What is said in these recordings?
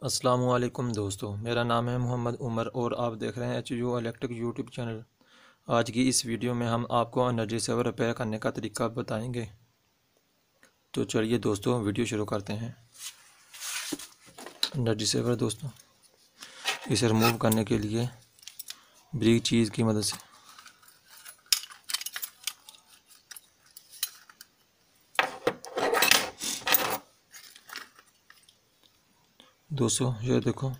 अस्सलामुअलैकुम दोस्तों, मेरा नाम है मोहम्मद उमर और आप देख रहे हैं HU इलेक्ट्रिक यूट्यूब चैनल। आज की इस वीडियो में हम आपको एनर्जी सेवर रिपेयर करने का तरीका बताएंगे। तो चलिए दोस्तों वीडियो शुरू करते हैं। एनर्जी सेवर दोस्तों, इसे रिमूव करने के लिए ब्रिक चीज़ की मदद से दोस्तों ये देखो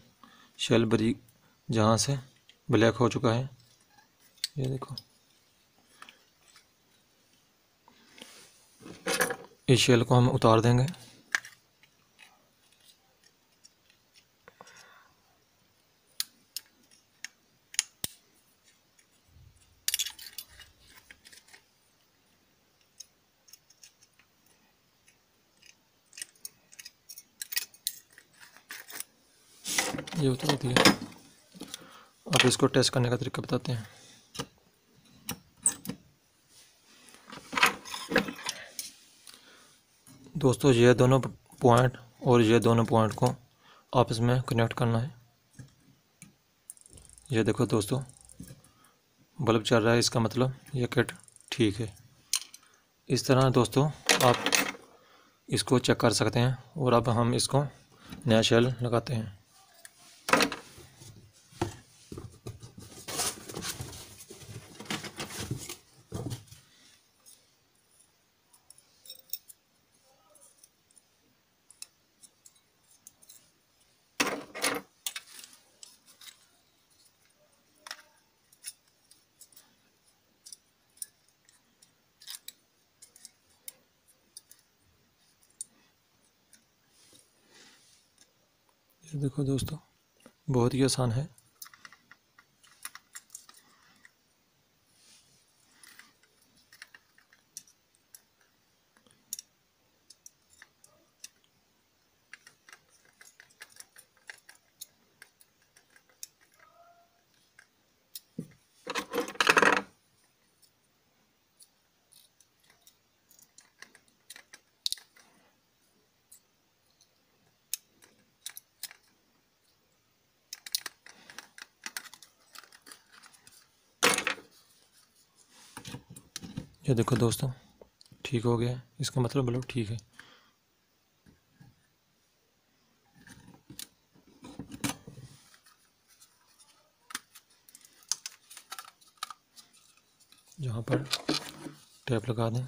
शेल ब्रिक जहाँ से ब्लैक हो चुका है, ये देखो इस शेल को हम उतार देंगे। ये उतार दिया। अब इसको टेस्ट करने का तरीका बताते हैं। दोस्तों ये दोनों पॉइंट और ये दोनों पॉइंट को आपस में कनेक्ट करना है। ये देखो दोस्तों बल्ब चल रहा है, इसका मतलब ये किट ठीक है। इस तरह दोस्तों आप इसको चेक कर सकते हैं। और अब हम इसको नया शेल लगाते हैं। ये देखो दोस्तों बहुत ही आसान है। ये देखो दोस्तों ठीक हो गया, इसका मतलब बल्ब ठीक है। जहाँ पर टैप लगा दें।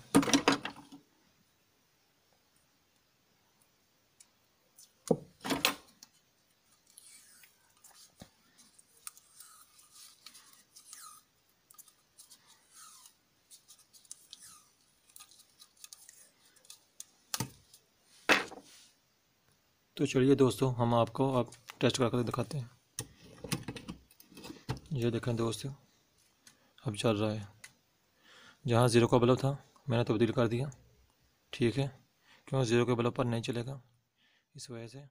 तो चलिए दोस्तों हम आपको अब टेस्ट करके दिखाते हैं। ये देखें दोस्तों अब चल रहा है। जहाँ ज़ीरो का बल्ब था मैंने तब्दील कर दिया, ठीक है, क्यों ज़ीरो के बल्ब पर नहीं चलेगा इस वजह से।